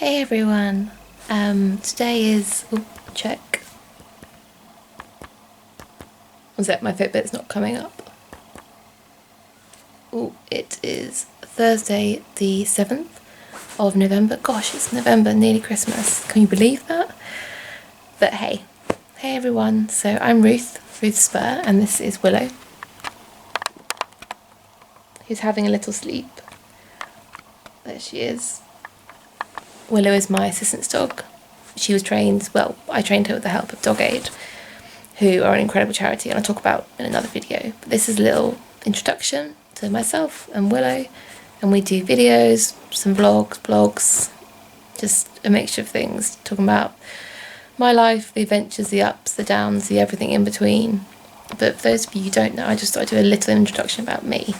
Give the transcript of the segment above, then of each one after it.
Hey everyone. Today is check. Was it my Fitbit's not coming up? It is Thursday the 7th of November. Gosh, it's November, nearly Christmas. Can you believe that? But hey everyone. So I'm Ruth Spur, and this is Willow, who's having a little sleep. There she is. Willow is my assistant's dog. She was trained, I trained her with the help of Dog Aid, who are an incredible charity, and I'll talk about in another video. But this is a little introduction to myself and Willow, and we do videos, some blogs, just a mixture of things, talking about my life, the adventures, the ups, the downs, the everything in between. But for those of you who don't know, I just thought I'd do a little introduction about me.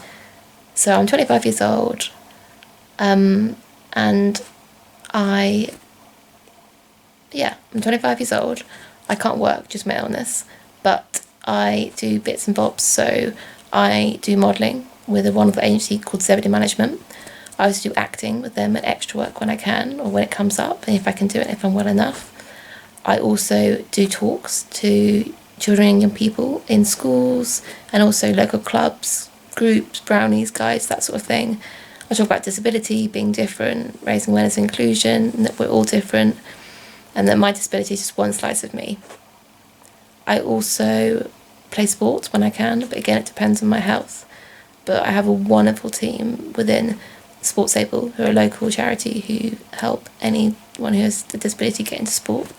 So I'm 25 years old, and I'm 25 years old. I can't work, just my illness, but I do bits and bobs. So I do modelling with a wonderful agency called Zebedee Management. I also do acting with them at extra work when I can, or when it comes up, and if I can do it, if I'm well enough. I also do talks to children and young people in schools, and also local clubs, groups, brownies, guides, that sort of thing. I talk about disability, being different, raising awareness and inclusion, and that we're all different, and that my disability is just one slice of me. I also play sports when I can, but again, it depends on my health. But I have a wonderful team within Sportsable, who are a local charity who help anyone who has a disability get into sport.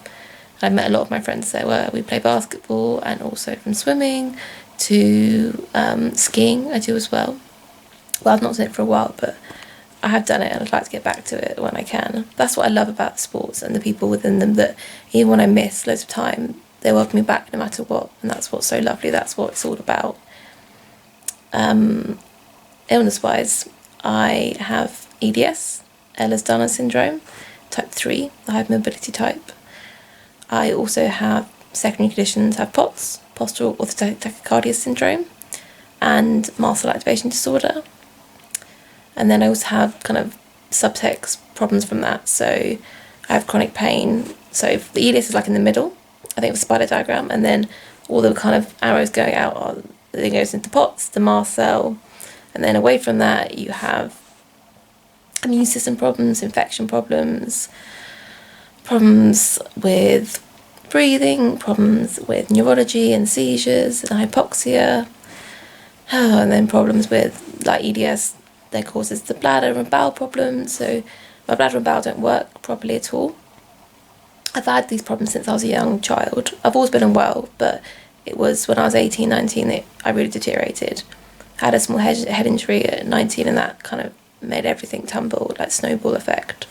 I've met a lot of my friends there where we play basketball, and also from swimming to skiing I do as well. Well, I've not done it for a while, but I have done it, and I'd like to get back to it when I can. That's what I love about the sports and the people within them, that even when I miss loads of time, they welcome me back no matter what, and that's what's so lovely. That's what it's all about. Illness-wise, I have EDS, Ehlers-Danlos syndrome, type 3, the hypermobility type. I also have secondary conditions, have POTS, postural orthostatic tachycardia syndrome, and mast cell activation disorder. And then I also have kind of subtext problems from that. So I have chronic pain. So the EDS is like in the middle, I think, of a spider diagram, and then all the kind of arrows going out are, it goes into POTS, the mast cell, and then away from that you have immune system problems, infection problems, problems with breathing, problems with neurology and seizures and hypoxia, and then problems with, like EDS, that causes the bladder and bowel problems. So my bladder and bowel don't work properly at all. I've had these problems since I was a young child. I've always been unwell, but it was when I was 18, 19 that I really deteriorated. I had a small head injury at 19, and that kind of made everything tumble, like snowball effect.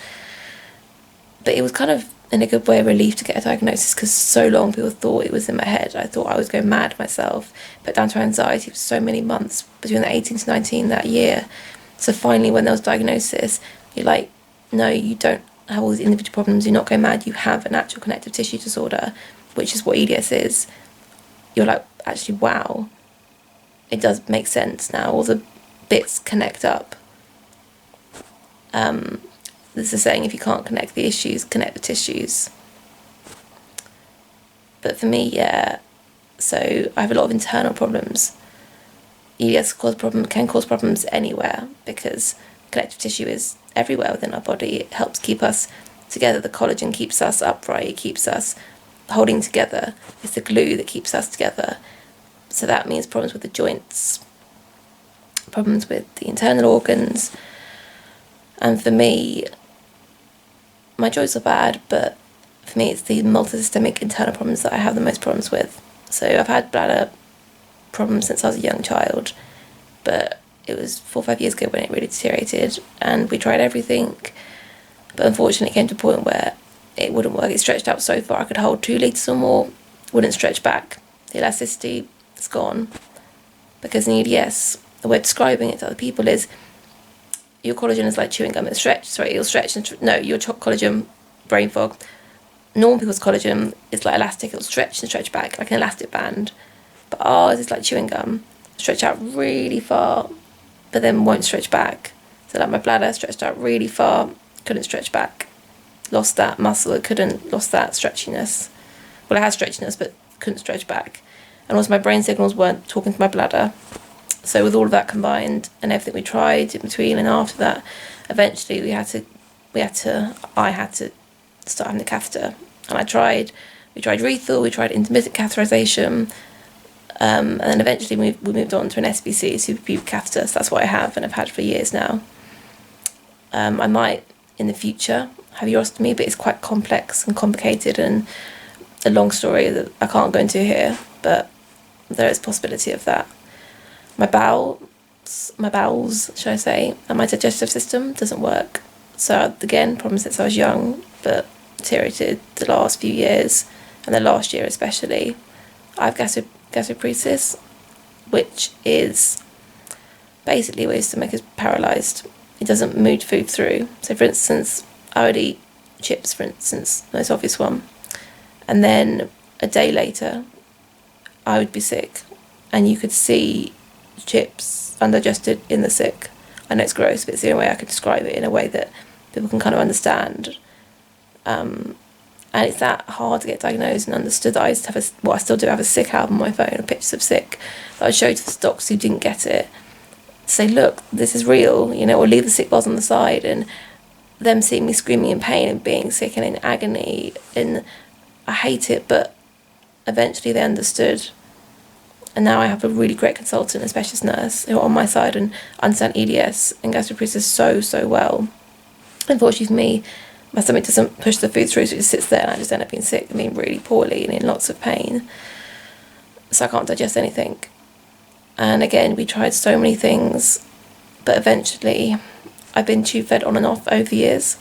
But it was kind of, in a good way, a relief to get a diagnosis, because so long people thought it was in my head. I thought I was going mad myself, but down to anxiety for so many months between the 18 to 19 that year. So finally, when there was a diagnosis, you're like, no, you don't have all these individual problems, you're not going mad, you have an actual connective tissue disorder, which is what EDS is. You're like, actually, wow, it does make sense now, all the bits connect up. There's a saying, if you can't connect the issues, connect the tissues. But for me, so I have a lot of internal problems. EDS can cause problems anywhere, because connective tissue is everywhere within our body. It helps keep us together. The collagen keeps us upright, it keeps us holding together. It's the glue that keeps us together. So that means problems with the joints, problems with the internal organs. And for me, my joints are bad, but for me it's the multisystemic internal problems that I have the most problems with. So I've had bladder problems since I was a young child, but it was 4 or 5 years ago when it really deteriorated, and we tried everything, but unfortunately it came to a point where it wouldn't work. It stretched out so far I could hold 2 litres or more, wouldn't stretch back. The elasticity is gone, because in EDS, the way of describing it to other people is, your collagen is like chewing gum. It'll stretch and your collagen, brain fog. Normal people's collagen is like elastic, it'll stretch and stretch back like an elastic band, but ours is like chewing gum, stretch out really far, but then won't stretch back. So like my bladder stretched out really far, couldn't stretch back. lost that muscle, lost that stretchiness. Well, it had stretchiness, but couldn't stretch back. And also my brain signals weren't talking to my bladder. So with all of that combined and everything we tried in between and after that, eventually I had to start having the catheter. And we tried Rethal, we tried intermittent catheterization, and then eventually we moved on to an SBC, suprapubic catheter. So that's what I have and I've had for years now. I might in the future have urostomy, but it's quite complex and complicated and a long story that I can't go into here, but there is possibility of that. My bowels, should I say, and my digestive system doesn't work. So again, problems since I was young, but deteriorated the last few years, and the last year especially. I have gastroparesis, which is basically where your stomach is paralysed. It doesn't move food through. So for instance, I would eat chips, for instance, the most obvious one, and then a day later I would be sick, and you could see chips undigested in the sick. I know it's gross, but it's the only way I could describe it in a way that people can kind of understand. And it's that hard to get diagnosed and understood that I used to have I still do have a sick album on my phone of pictures of sick that I showed to the docs who didn't get it, to say, look, this is real, or leave the sick balls on the side, and them seeing me screaming in pain and being sick and in agony, and I hate it, but eventually they understood. And now I have a really great consultant, a specialist nurse, who are on my side and understand EDS and gastroparesis so well. Unfortunately for me, my stomach doesn't push the food through, so it just sits there and I just end up being sick, really poorly and in lots of pain. So I can't digest anything. And again, we tried so many things, but eventually I've been tube fed on and off over the years.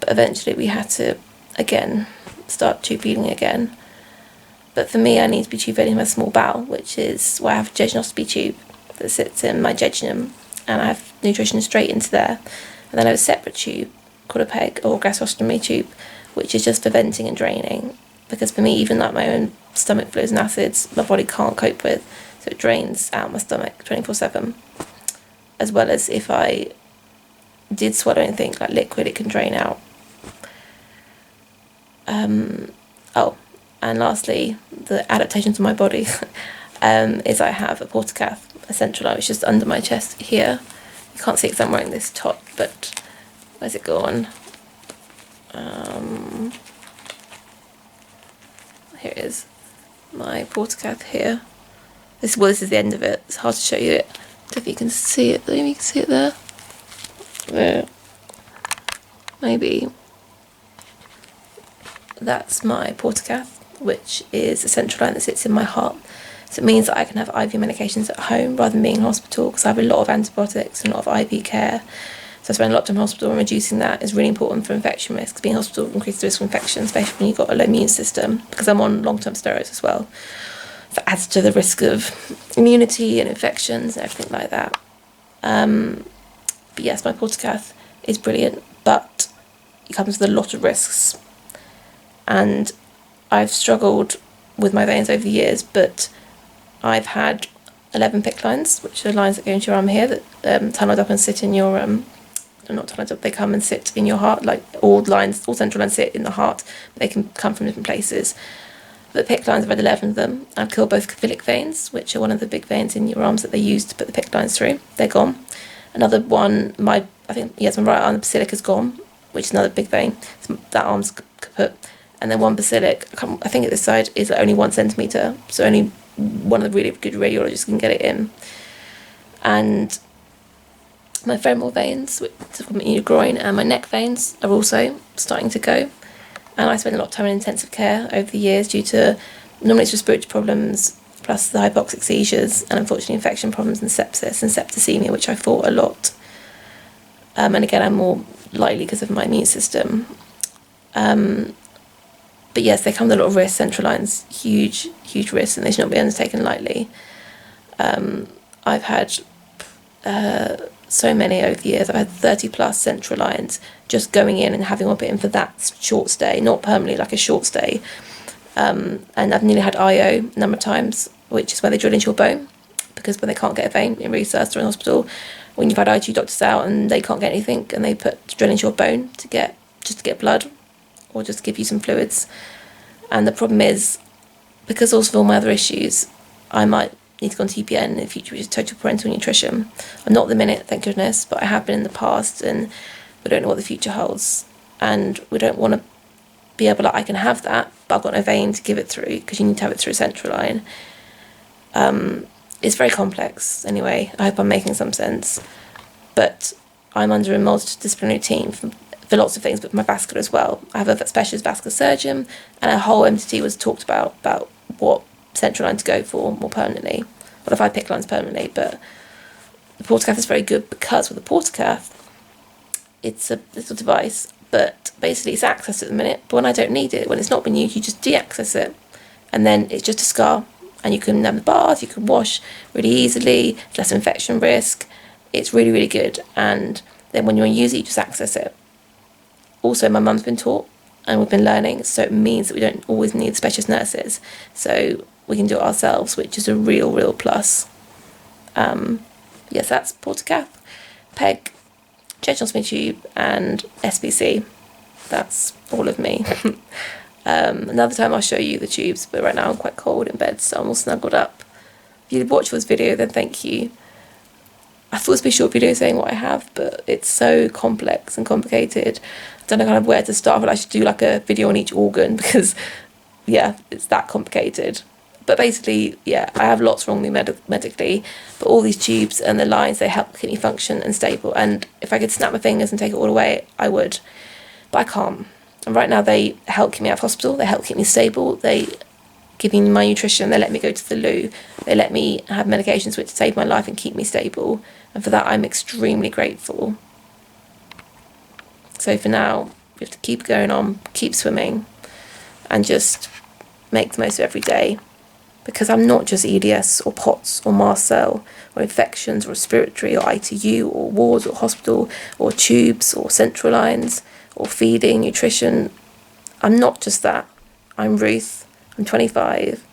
But eventually we had to, again, start tube feeding again. But for me, I need to be tube fed in my small bowel, which is where I have a jejunostomy tube that sits in my jejunum, and I have nutrition straight into there. And then I have a separate tube called a PEG, or gastrostomy tube, which is just for venting and draining. Because for me, even like my own stomach fluids and acids, my body can't cope with, so it drains out my stomach 24/7. As well as if I did swallow anything like liquid, it can drain out. And lastly, the adaptation to my body is I have a portacath, a central line, which is just under my chest here. You can't see it because I'm wearing this top, but where's it gone? Here it is, my portacath here. This is the end of it. It's hard to show you it. I don't know if you can see it. Maybe you can see it there. There. Maybe. That's my portacath, which is a central line that sits in my heart. So it means that I can have IV medications at home rather than being in hospital, because I have a lot of antibiotics and a lot of IV care. So I spend a lot of time in hospital, and reducing that is really important for infection risk. Being in hospital increases the risk of infection, especially when you've got a low immune system, because I'm on long-term steroids as well. That adds to the risk of immunity and infections and everything like that. But yes, my portacath is brilliant, but it comes with a lot of risks. And I've struggled with my veins over the years, but I've had 11 PICC lines, which are lines that go into your arm here, that tunneled up and sit in your, not tunneled up, they come and sit in your heart, like all central lines sit in the heart, but they can come from different places. The PICC lines, I've had 11 of them. I've killed both capillary veins, which are one of the big veins in your arms that they use to put the PICC lines through. They're gone. Another one, my right arm, the basilica's gone, which is another big vein. So that arm's kaput. And then one basilic, I think at this side, is only 1 centimetre. So only one of the really good radiologists can get it in. And my femoral veins, which is from your groin, and my neck veins are also starting to go. And I spend a lot of time in intensive care over the years due to, normally it's respiratory problems, plus the hypoxic seizures, and unfortunately infection problems and sepsis and septicemia, which I fought a lot. And again, I'm more likely because of my immune system. But yes, they come with a lot of risks. Central lines, huge risks, and they should not be undertaken lightly. I've had so many over the years. I've had 30 plus central lines just going in and having one put in for that short stay, not permanently, like a short stay. And I've nearly had IO a number of times, which is where they drill into your bone, because when they can't get a vein in research or in hospital, when you've had ITU doctors out and they can't get anything, and they drill into your bone to just to get blood or just give you some fluids. And the problem is, because also of all my other issues, I might need to go on TPN in the future, which is total parental nutrition. I'm not at the minute, thank goodness, but I have been in the past, and we don't know what the future holds. And we don't want to be able to, I can have that, but I've got no vein to give it through, because you need to have it through a central line. It's very complex anyway. I hope I'm making some sense. But I'm under a multidisciplinary team for lots of things, but my vascular as well. I have a specialist vascular surgeon, and a whole MDT was talked about what central line to go for more permanently. Well, if I pick lines permanently, but the Portacath is very good because with the Portacath, it's a little device, but basically it's accessed at the minute, but when I don't need it, when it's not been used, you just de-access it, and then it's just a scar, and you can have the bath, you can wash really easily, less infection risk. It's really, really good, and then when you want to use it, you just access it. Also, my mum's been taught, and we've been learning, so it means that we don't always need specialist nurses, so we can do it ourselves, which is a real, real plus. Yes, that's Portacath, PEG, tracheostomy tube, and SBC. That's all of me. Another time I'll show you the tubes, but right now I'm quite cold in bed, so I'm all snuggled up. If you watch this video, then thank you. I thought it would be a short video saying what I have, but it's so complex and complicated. I don't know kind of where to start, but I should do like a video on each organ because, yeah, it's that complicated. But basically, yeah, I have lots wrong with me medically, but all these tubes and the lines, they help kidney function and stable. And if I could snap my fingers and take it all away, I would. But I can't. And right now they help keep me out of hospital, they help keep me stable, they give me my nutrition, they let me go to the loo, they let me have medications which save my life and keep me stable. And for that, I'm extremely grateful. So for now, we have to keep going on, keep swimming, and just make the most of every day. Because I'm not just EDS or POTS or mast cell or infections or respiratory or ITU or wards or hospital or tubes or central lines or feeding, nutrition. I'm not just that. I'm Ruth, I'm 25,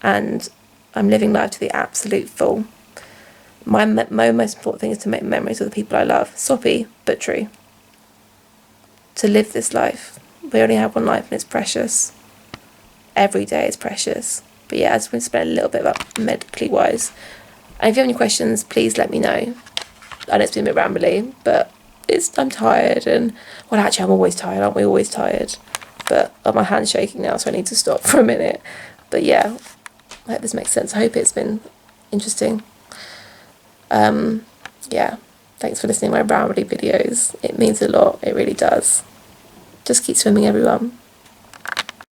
and I'm living life to the absolute full. My most important thing is to make memories of the people I love. Soppy, but true. To live this life. We only have one life and it's precious. Every day is precious. But yeah, I just want to spend a little bit about medically wise. And if you have any questions, please let me know. I know it's been a bit rambly, but I'm tired, and well, actually I'm always tired, aren't we always tired? But my hand's shaking now, so I need to stop for a minute. But yeah, I hope this makes sense. I hope it's been interesting. Yeah, thanks for listening to my rambly videos. It means a lot, it really does. Just keep swimming, everyone.